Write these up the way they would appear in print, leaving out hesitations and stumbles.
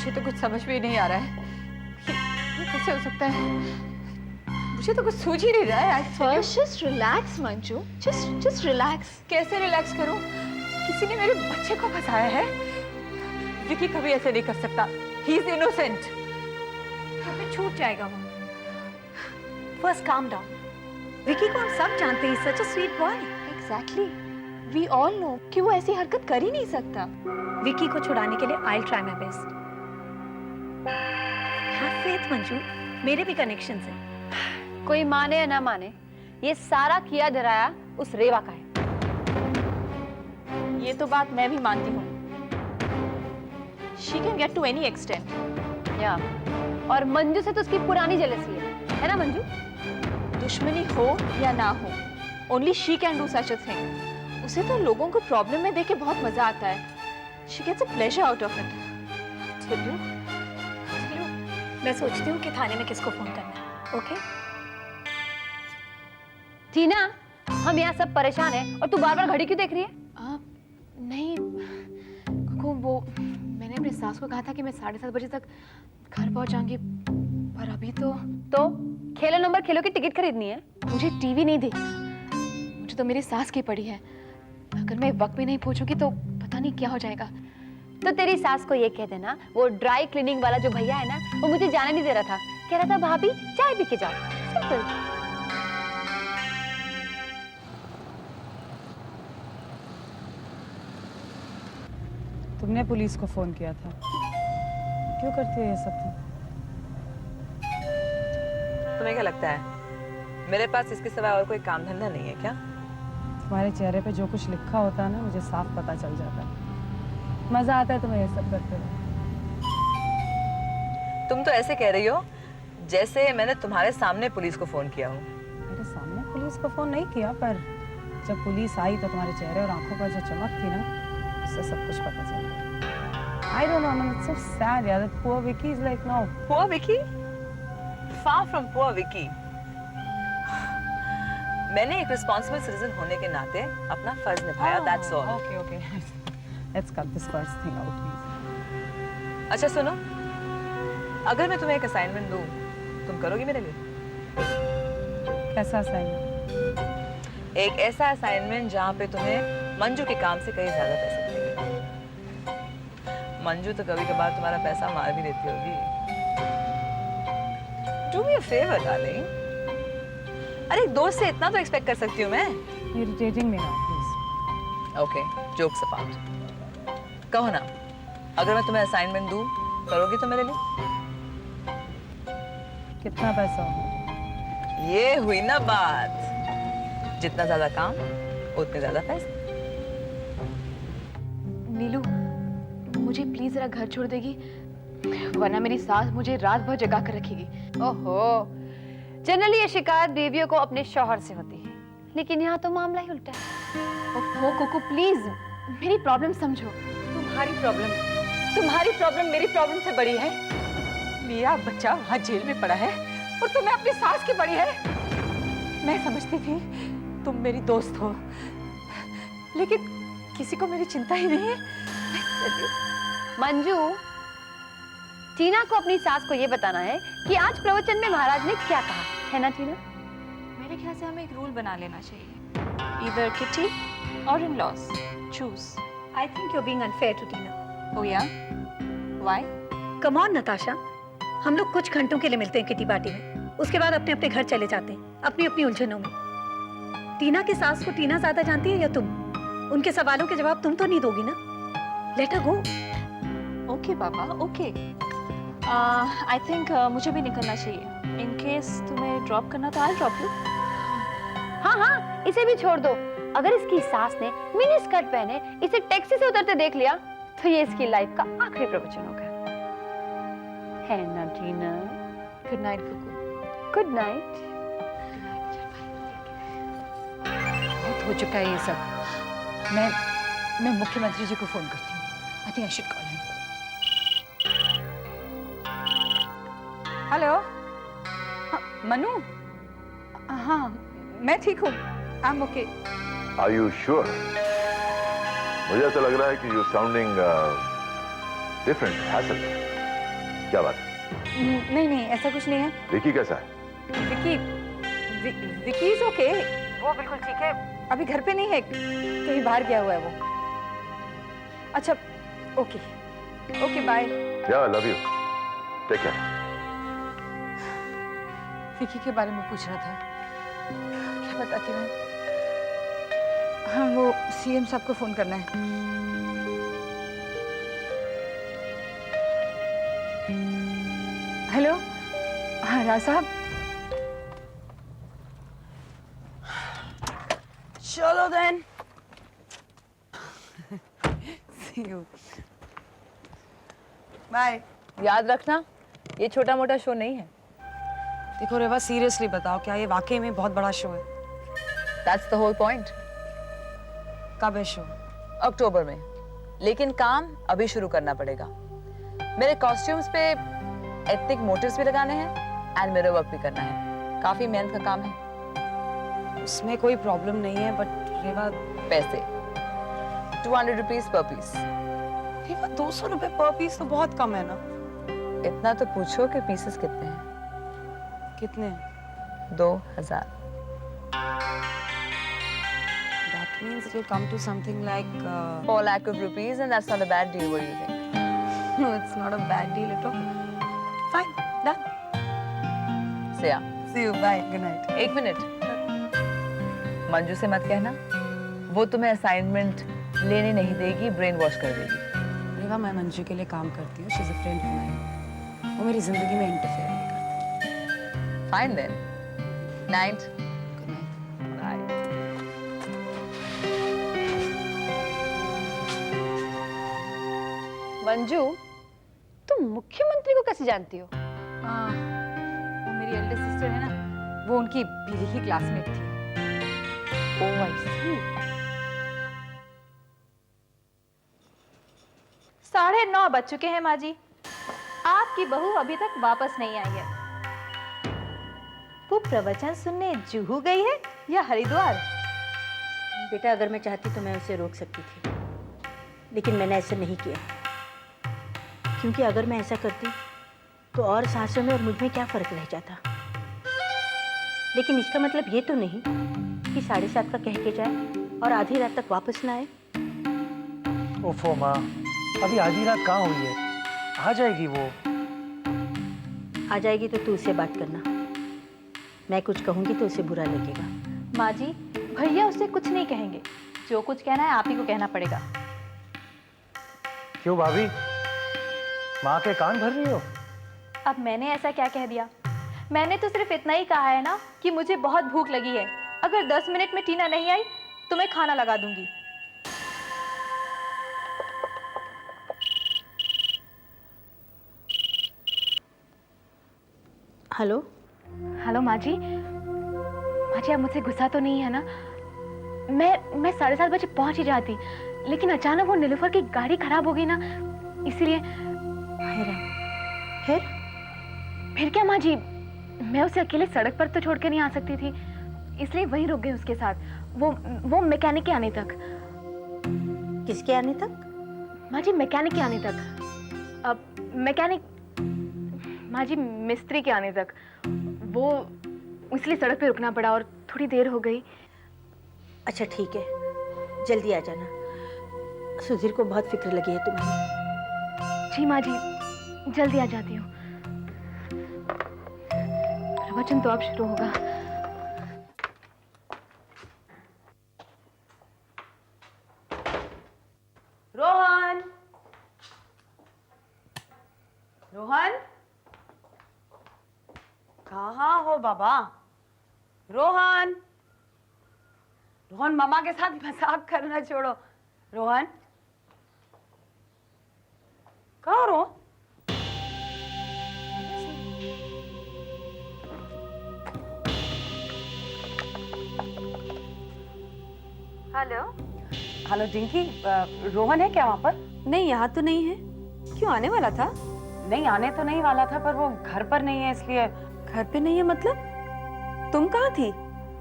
मुझे तो कुछ समझ में ही नहीं आ रहा है। ये कैसे हो सकता है? मुझे तो कुछ सूझ ही नहीं रहा है। First, just relax, Manju. Just relax. कैसे रिलैक्स करूं? किसी ने मेरे बच्चे को फंसाया है। विकी कभी ऐसे नहीं कर सकता। He is innocent. फिर छूट जाएगा वो। First calm down. विकी को हम सब जानते हैं, such a sweet boy. Exactly. We all know कि वो ऐसी हरकत कर ही नहीं सकता। विकी को छुड़ाने के लिए I'll try my best. Have faith, Manju. मेरे भी कनेक्शंस हैं। कोई माने या ना माने, ये सारा किया धराया उस रेवा का है। ये तो बात मैं भी मानती हूँ। She can get to any extent. या और मंजू से तो उसकी पुरानी जेलसी है ना मंजू? दुश्मनी हो या ना हो, only she can do such a thing. उसे तो लोगों को प्रॉब्लम में देख के बहुत मजा आता है। She gets a pleasure out of it. चलो, मैं सोचती हूँ कि थाने में किसको फोन करना है। ओके? टीना, हम यहाँ सब परेशान हैं और तू बार बार घड़ी क्यों देख रही है? नहीं कुकू, वो मैंने अपनी सास को कहा था कि मैं 7:30 बजे तक घर पहुंचाऊंगी, पर अभी तो खेलो नंबर खेलो की टिकट खरीदनी है। मुझे टीवी नहीं देखना, मुझे तो मेरी सास की पड़ी है। अगर मैं वक्त भी नहीं पहुंचूंगी तो पता नहीं क्या हो जाएगा। तो तेरी सास को ये कह देना, वो ड्राई क्लीनिंग वाला जो भैया है ना, वो मुझे जाने नहीं दे रहा था। कह रहा था भाभी चाय पी के जाओ। सिंपल। तुमने पुलिस को फोन किया था, क्यों करती हो ये सब तुम? तुम्हें क्या लगता है मेरे पास इसके सिवा और कोई काम धंधा नहीं है क्या? तुम्हारे चेहरे पे जो कुछ लिखा होता है ना, मुझे साफ पता चल जाता है। मजा आता है तुम्हें ये सब करते हुए। तुम तो ऐसे कह रही हो जैसे मैंने तुम्हारे सामने पुलिस को फोन किया हो। मेरे सामने पुलिस को फोन नहीं किया, पर जब पुलिस आई तो तुम्हारे चेहरे और आंखों पर जो चमक थी ना, उससे सब कुछ पता चल गया। I don't know, man, it's so sad, यार। That poor Vicky is like, no. Poor Vicky? Far from poor Vicky. मैंने एक रिस्पॉन्सिबल सिटीजन होने के नाते अपना फर्ज निभाया, that's all. Okay. Let's cut this first thing out, please. अच्छा सुनो, अगर मैं तुम्हें एक असाइनमेंट दूं, तुम करोगी मेरे लिए? कैसा असाइनमेंट? एक ऐसा असाइनमेंट जहाँ पे तुम्हें मंजू के काम से कहीं ज्यादा पैसे मिलेंगे। मंजू तो कभी कभार तुम्हारा पैसा मार भी देती होगी। Do me a favor, darling. अरे एक दोस्त से इतना तो एक्सपेक्ट कर सकती हूँ मैं। Irritating me now, please. Okay, jokes apart. कहो ना, अगर मैं तुम्हें असाइनमेंट दूं, करोगी तो मेरे लिए? कितना पैसा होगा? ये हुई ना बात। जितना ज्यादा काम, उतने ज्यादा पैसे। नीलू, मुझे प्लीज जरा घर छोड़ देगी, वरना मेरी सास मुझे रात भर जगा कर रखेगी। ओहो, जनरली ये शिकायत बीवियों को अपने शौहर से होती है, लेकिन यहाँ तो मामला ही उल्टा है। ओहो कोको, प्लीज मेरी प्रॉब्लम समझो। तुम्हारी प्रॉब्लम मेरी प्रॉब्लम से बड़ी है। मेरा बच्चा वहाँ जेल में पड़ा है और तुम्हें अपनी सास की पड़ी है। मैं समझती थी तुम मेरी दोस्त हो, लेकिन किसी को मेरी चिंता ही नहीं है। मंजू, टीना को अपनी सास को ये बताना है कि आज प्रवचन में महाराज ने क्या कहा है ना टीना? मेरे ख्याल से हमें एक रूल बना लेना चाहिए, either किटी और in-laws, choose. I think you're being unfair to Tina. Oh yeah? Why? Come on, Natasha. हम लोग कुछ घंटों के लिए मिलते हैं किटी पार्टी में, उसके बाद अपने अपने घर चले जाते हैं, अपनी अपनी उलझनों में। टीना की सास को टीना ज्यादा जानती है या तुम? उनके सवालों के जवाब तुम तो नहीं दोगी ना? Let her go. Okay पापा, okay. I think मुझे भी निकलना चाहिए। In case तुम्हें ड्रॉप करना तो I'll drop you. हाँ, इसे भी छोड़ दो। अगर इसकी सास ने मिनी स्कर्ट पहने इसे टैक्सी से उतरते देख लिया, तो ये इसकी लाइफ का आखिरी प्रवचन होगा। है ना Tina? Good night Kuku. Good night. बहुत हो चुका है ये सब। मैं मुख्यमंत्री जी को फोन करती हूँ। I think I should call him. Hello, Manu? हाँ, मैं ठीक हूँ। I'm okay. Are you sure? मुझे ऐसा लग रहा है कि you're sounding different, hasn't it? क्या बात है? नहीं नहीं, ऐसा कुछ नहीं है। विकी कैसा है? विकी विकी इज ओके, वो बिल्कुल ठीक है। अभी घर पे नहीं है, कहीं बाहर गया हुआ है वो। अच्छा, okay okay, bye. Yeah love you, take care. Vicky के बारे में पूछ रहा था, क्या बताती मैं? हाँ, वो सीएम साहब को फोन करना है। हेलो, हाँ राज साहब। चलो देन। See you. बाय। याद रखना, ये छोटा मोटा शो नहीं है। देखो रेवा, सीरियसली बताओ, क्या ये वाकई में बहुत बड़ा शो है? That's the whole point. कब है शो? अक्टूबर में, लेकिन काम अभी शुरू करना पड़ेगा। मेरे कॉस्ट्यूम्स पे एथनिक मोटिव्स भी लगाने हैं एंड मिरर वर्क भी करना है। काफी मेहनत का काम है। उसमें कोई प्रॉब्लम नहीं है, बट रेवा, पैसे 200 रुपीज पर पीस। रेवा 200 रुपए पर पीस तो बहुत कम है ना? इतना तो पूछो कि पीसेस कितने हैं। कितने? 2000। That means it will come to something like 4 lakh of rupees and that's not a bad deal. What do you think? no, it's not a bad deal at all. Fine, done. So yeah. See you, bye, good night. एक minute, Manju से मत कहना, वो तुम्हें assignment लेने नहीं देगी, brain wash कर देगी। रेवा, मैं मंजू के लिए काम करती हूँ, she is a friend of mine. वो मेरी जिंदगी में इंटरफेयर नहीं करती। Fine then. Night. Good night. Bye. Manju, तुम मुख्यमंत्री को कैसे जानती हो? वो मेरी एल्डर सिस्टर है ना, वो उनकी पीली की क्लासमेट थी। ओह आई सी। 9:30 बज चुके हैं माँ जी, आपकी बहू अभी तक वापस नहीं आई है। वो प्रवचन सुनने जुहू गई है या हरिद्वार? बेटा, अगर मैं चाहती तो मैं उसे रोक सकती थी, लेकिन मैंने ऐसा नहीं किया, क्योंकि अगर मैं ऐसा करती तो और सासों में और मुझ में क्या फर्क रह जाता। लेकिन इसका मतलब ये तो नहीं कि 7:30 का कह के जाए और आधी रात तक वापस ना आए। ओफो माँ, अभी आधी रात कहाँ हुई है, आ जाएगी वो। आ जाएगी तो तू उससे बात करना, मैं कुछ कहूँगी तो उसे बुरा लगेगा। माँ जी, भैया उससे कुछ नहीं कहेंगे, जो कुछ कहना है आप ही को कहना पड़ेगा। क्यों भाभी, माँ के कान भर रही हो? अब मैंने ऐसा क्या कह दिया? मैंने तो सिर्फ इतना ही कहा है ना कि मुझे बहुत भूख लगी है, अगर 10 मिनट में टीना नहीं आई तो मैं खाना लगा दूंगी। हेलो। हेलो माँ जी। माँ जी, आप मुझसे गुस्सा तो नहीं है ना? मैं 7:30 बजे पहुंच ही जाती, लेकिन अचानक वो नीलूफर की गाड़ी खराब हो गई ना, इसीलिए। फिर क्या माँ जी, मैं उसे अकेले सड़क पर तो छोड़ कर नहीं आ सकती थी, इसलिए वहीं रुक गई उसके साथ, वो मैकेनिक के आने तक। किसके आने तक? माँ जी, मैकेनिक के आने तक। अब मैकेनिक, माँ जी, मिस्त्री के आने तक। वो इसलिए सड़क पे रुकना पड़ा और थोड़ी देर हो गई। अच्छा ठीक है, जल्दी आ जाना। सुधीर को बहुत फिक्र लगी है तुम्हारी। जी माँ जी, जल्दी आ जाती हूँ। प्रवचन तो अब शुरू होगा। रोहन, रोहन, कहाँ हो बाबा? रोहन, रोहन, मामा के साथ मजाक करना छोड़ो। रोहन, कहाँ हो? हेलो। हेलो डिंकी, रोहन है क्या वहाँ पर? नहीं, यहाँ तो नहीं है। क्यों, आने वाला था? नहीं, आने तो नहीं वाला था, पर वो घर पर नहीं है, इसलिए। घर पे नहीं है मतलब? तुम कहाँ थी?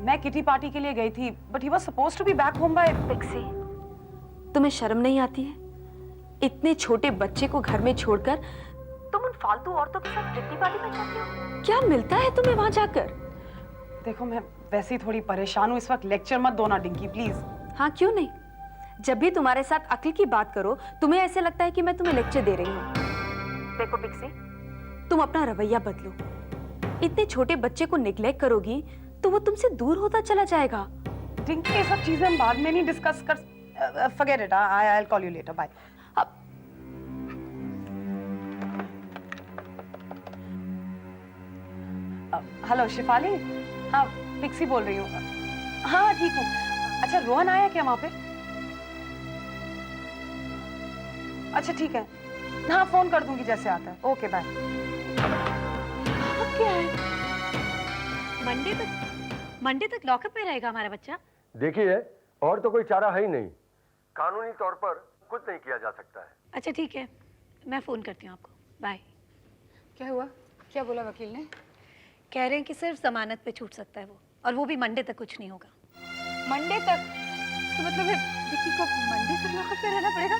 मैं किटी पार्टी के लिए गई थी, but he was supposed to be back home by. Pixie, तुम्हें शर्म नहीं आती है? इतने छोटे बच्चे को घर में छोड़कर तुम उन फालतू औरतों के साथ कितनी पार्टी में जाती हो? क्या मिलता है तुम्हें वहां जाकर? देखो मैं वैसे ही थोड़ी परेशान हूँ इस वक्त, लेक्चर मत दो ना डिंकी प्लीज। हाँ क्यों नहीं, जब भी तुम्हारे साथ अक्ल की बात करो तुम्हें ऐसे लगता है कि मैं तुम्हें लेक्चर दे रही हूँ। देखो पिक्सी, तुम अपना रवैया बदलो। इतने छोटे बच्चे को निग्लेक्ट करोगी तो वो तुमसे दूर होता चला जाएगा। डिंकी ये सब चीजें हम बाद में नहीं डिस्कस कर, forget it, I will call you later, bye. Hello Shifali, हाँ पिक्सी बोल रही हूँ। हाँ ठीक हूँ। अच्छा रोहन आया क्या वहाँ पे? अच्छा ठीक है, हाँ फोन कर दूंगी जैसे आता है। Okay bye. क्या है? मंडे तक लॉकअप में रहेगा हमारा बच्चा? देखिए, और तो कोई चारा है ही नहीं। कानूनी तौर पर कुछ नहीं किया जा सकता है। अच्छा ठीक है, मैं फोन करती हूँ आपको। बाय। क्या हुआ? क्या बोला वकील ने? कह रहे हैं कि सिर्फ जमानत पे छूट सकता है वो, और वो भी मंडे तक कुछ नहीं होगा। मंडे तक? तो मतलब है विक्की को मंडे तक लॉकअप में रहना पड़ेगा?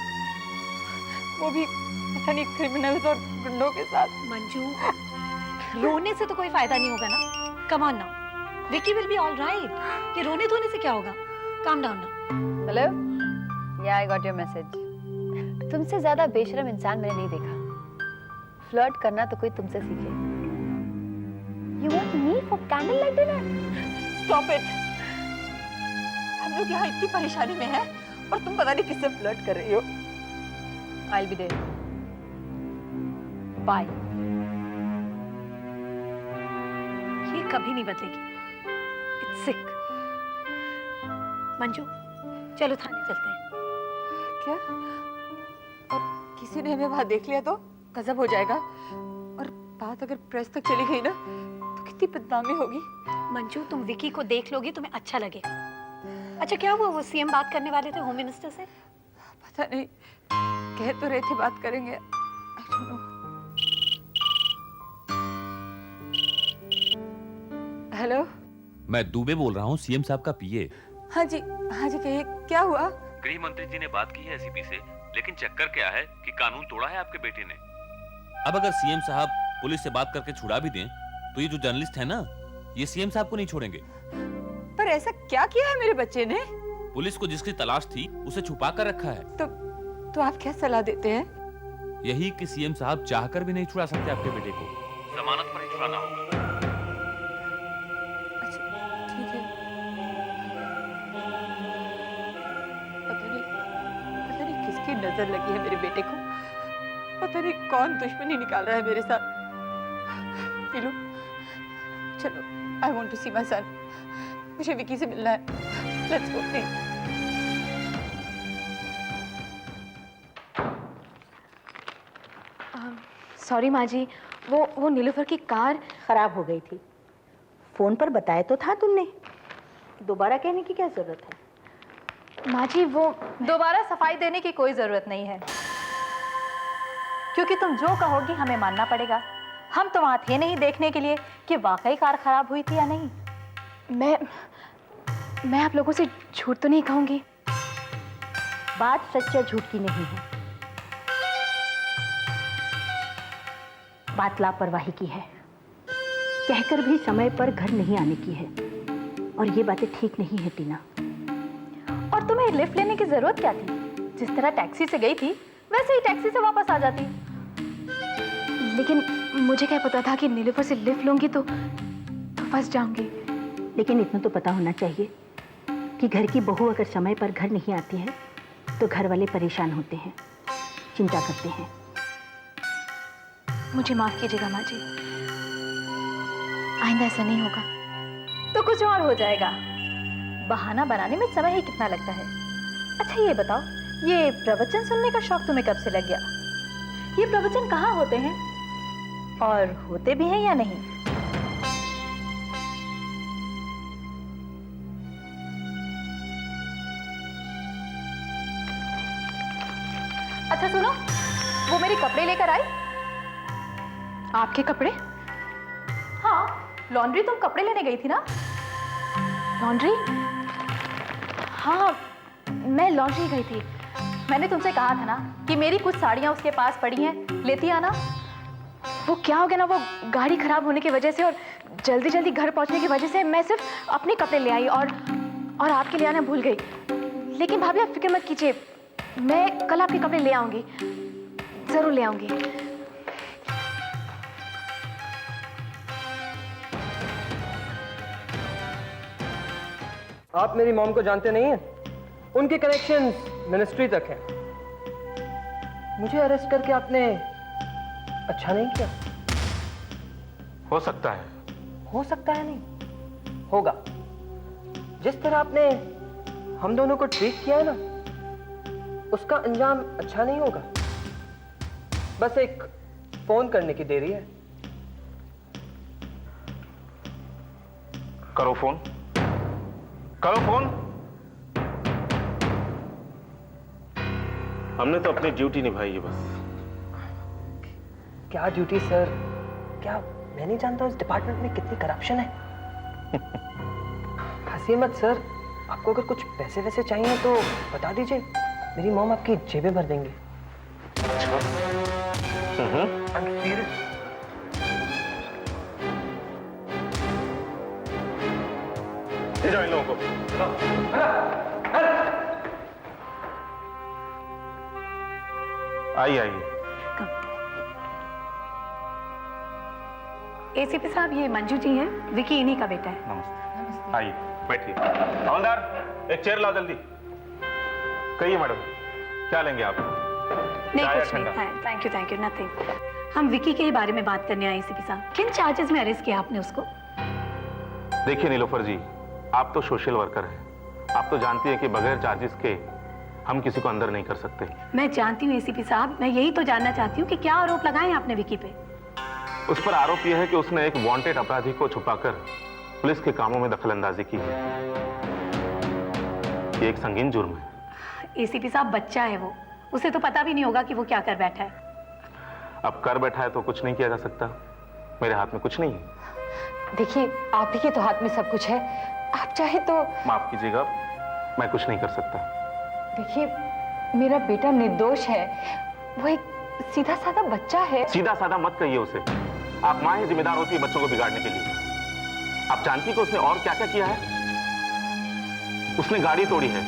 वो भी पता नहीं क्रिमिनल्स और गुंडों के साथ। मंजू, रोने से तो कोई फायदा नहीं होगा ना। Come on now, Vicky will be all right. ये रोने धोने से क्या होगा? Calm down now. हेलो, या आई गॉट योर मैसेज। तुमसे ज्यादा बेशरम इंसान मैंने नहीं देखा। फ्लर्ट करना तो कोई तुमसे सीखे। You want me for candlelight dinner? Stop it! हम लोग यहाँ इतनी परेशानी में हैं और तुम पता नहीं किससे फ्लर्ट कर रही हो। I'll be there. Bye. ये कभी नहीं बदलेगी। It's sick. मंजू, चलो थाने चलते हैं। क्या? और किसी ने हमें वहां देख लिया तो गजब हो जाएगा, और बात अगर प्रेस तक चली गई ना तो कितनी बदनामी होगी। मंजू, तुम विकी को देख लोगी तुम्हें अच्छा लगेगा। अच्छा क्या हुआ, वो सीएम बात करने वाले थे होम मिनिस्टर से? पता नहीं, कह तो रहे थे बात करेंगे। I don't know. हेलो, मैं दुबे बोल रहा हूँ, सीएम साहब का पीए। हाँ जी कहिए, क्या हुआ? गृह मंत्री जी ने बात की है एसीपी से, लेकिन चक्कर क्या है कि कानून तोड़ा है आपके बेटे ने। अब अगर सीएम साहब पुलिस से बात करके छुड़ा भी दें तो ये जो जर्नलिस्ट है ना, ये सीएम साहब को नहीं छोड़ेंगे। पर ऐसा क्या किया है मेरे बच्चे ने? पुलिस को जिसकी तलाश थी उसे छुपा कर रखा है। तो आप क्या सलाह देते हैं? यही कि सीएम साहब चाहकर भी नहीं छुड़ा सकते आपके बेटे को, जमानत पर ही छुड़ाना होगा। अच्छा ठीक है। पता नहीं किसकी नजर लगी है मेरे बेटे को। पता नहीं कौन दुश्मनी निकाल रहा है मेरे साथ। पीलू, चलो, I want to see my son. मुझे विकी से मिलना है। Let's go, please. सॉरी माँ जी, वो नीलूफर की कार खराब हो गई थी। फोन पर बताया तो था तुमने, दोबारा कहने की क्या जरूरत है? माँ जी वो दोबारा सफाई देने की कोई जरूरत नहीं है, क्योंकि तुम जो कहोगी हमें मानना पड़ेगा। हम तो वहां थे नहीं देखने के लिए कि वाकई कार खराब हुई थी या नहीं। मैं आप लोगों से झूठ तो नहीं कहूंगी। बात सच या झूठ की नहीं है, बात लापरवाही की है। कहकर भी समय पर घर नहीं आने की है, और ये बातें ठीक नहीं है टीना। और तुम्हें लिफ्ट लेने की जरूरत क्या थी? जिस तरह टैक्सी से गई थी वैसे ही टैक्सी से वापस आ जाती। लेकिन मुझे क्या पता था कि नीलूफर से लिफ्ट लूंगी तो फंस जाऊंगी। लेकिन इतना तो पता होना चाहिए कि घर की बहू अगर समय पर घर नहीं आती है तो घर वाले परेशान होते हैं, चिंता करते हैं। मुझे माफ कीजिएगा माँ जी, आइंदा ऐसा नहीं होगा। तो कुछ और हो जाएगा। बहाना बनाने में समय ही कितना लगता है। अच्छा ये बताओ, ये प्रवचन सुनने का शौक तुम्हें कब से लग गया? ये प्रवचन कहाँ होते हैं और होते भी हैं या नहीं? अच्छा सुनो, वो मेरे कपड़े लेकर आई। आपके कपड़े? हाँ, लॉन्ड्री तुम कपड़े लेने गई थी ना? लॉन्ड्री? हाँ, मैं लॉन्ड्री गई थी। मैंने तुमसे कहा था ना कि मेरी कुछ साड़ियां उसके पास पड़ी हैं, लेती आना। वो क्या हो गया ना, वो गाड़ी खराब होने की वजह से और जल्दी जल्दी घर पहुंचने की वजह से मैं सिर्फ अपने कपड़े ले आई और आपके लिए आना भूल गई। लेकिन भाभी आप फिक्र मत कीजिए, मैं कल आपके कपड़े ले आऊंगी, जरूर ले आऊंगी। आप मेरी मॉम को जानते नहीं हैं? उनके कनेक्शंस मिनिस्ट्री तक हैं। मुझे अरेस्ट करके आपने अच्छा नहीं किया। हो सकता है। हो सकता है नहीं, होगा। जिस तरह आपने हम दोनों को ट्रीट किया है ना, उसका अंजाम अच्छा नहीं होगा। बस एक फोन करने की देरी है। करो फोन, करो फोन। हमने तो अपनी ड्यूटी निभाई है बस। क्या ड्यूटी सर? क्या मैं नहीं जानता उस डिपार्टमेंट में कितनी करप्शन है? हंसिए मत सर। आपको अगर कुछ पैसे वैसे चाहिए तो बता दीजिए, मेरी मॉम आपकी जेबें भर देंगे। I'm serious. ले जाओ इन लोगों को। आइए आइए। एसीपी साहब, ये मंजू जी हैं, विकी इन्हीं का बेटा है। नमस्ते। आइए बैठिए। हवलदार एक चेयर लाओ जल्दी। कहिए मैडम, क्या लेंगे आप? नहीं चाय या कुछ नहीं, ठंडा? Thank you nothing. हम विकी के ही बारे में बात करने आए एसीपी साहब। किन चार्जेस में अरेस्ट किया आपने उसको? देखिए नीलोफर जी, आप तो सोशल वर्कर हैं। आप तो जानती हैं कि बगैर चार्जेस के हम किसी को अंदर नहीं कर सकते। मैं जानती हूँ एसीपी साहब, मैं यही तो जानना चाहती हूँ कि क्या आरोप लगाए आपने विकी पे? उस पर आरोप यह है कि उसने एक वांटेड अपराधी को छुपाकर पुलिस के कामों में दखलंदाजी की है। ये एक संगीन जुर्म है। एसीपी साहब, बच्चा है वो, उसे तो पता भी नहीं होगा कि वो क्या कर बैठा है। अब कर बैठा है तो कुछ नहीं किया जा सकता। मेरे हाथ में कुछ नहीं है। देखिए, आप ही के तो हाथ में सब कुछ है। आप चाहे तो माफ कीजिएगा, मैं कुछ नहीं कर सकता। देखिए, मेरा बेटा निर्दोष है। वो एक सीधा साधा बच्चा है। सीधा साधा मत कहिए उसे। आप माँ ही जिम्मेदार होती है बच्चों को बिगाड़ने के लिए। आप जानती कि उसने और क्या क्या किया है? उसने गाड़ी तोड़ी है,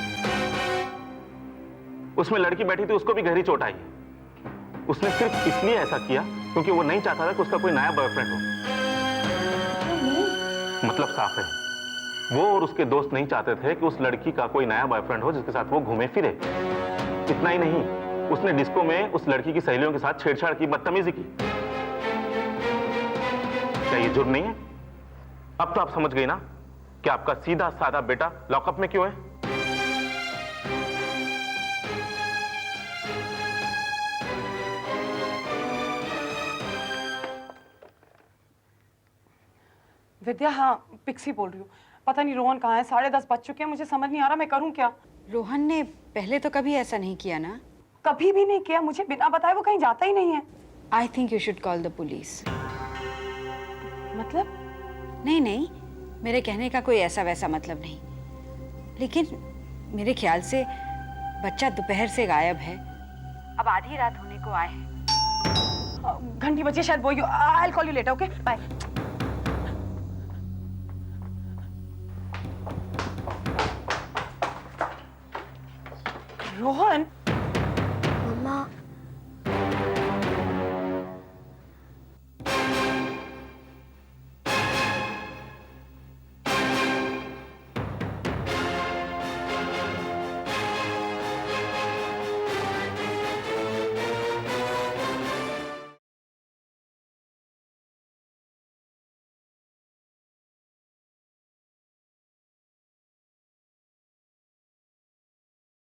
उसमें लड़की बैठी थी, उसको भी गहरी चोट आई है। उसने सिर्फ इसलिए ऐसा किया क्योंकि वो नहीं चाहता था कि उसका कोई नया बॉयफ्रेंड हो। मतलब साफ है, वो और उसके दोस्त नहीं चाहते थे कि उस लड़की का कोई नया बॉयफ्रेंड हो जिसके साथ वो घूमे फिरे। इतना ही नहीं, उसने डिस्को में उस लड़की की सहेलियों के साथ छेड़छाड़ की, बदतमीजी की। क्या ये जुर्म नहीं है? अब तो आप समझ गई ना कि आपका सीधा साधा बेटा लॉकअप में क्यों है। विद्या, हाँ पिक्सी बोल रही हूँ। पता नहीं रोहन कहाँ है, 10:30 बज चुके हैं, मुझे समझ नहीं आ रहा मैं करूँ क्या। रोहन ने पहले तो कभी ऐसा नहीं किया ना। कभी भी नहीं किया, मुझे बिना बताए वो कहीं जाता ही नहीं है। I think you should call the police. मतलब? नहीं नहीं, मेरे कहने का कोई ऐसा वैसा मतलब नहीं, लेकिन मेरे ख्याल से बच्चा दोपहर से गायब है। अब आधी रात होने को आए हैं। घंटी बजी शायद। वो I will call you later, okay bye. Rohan,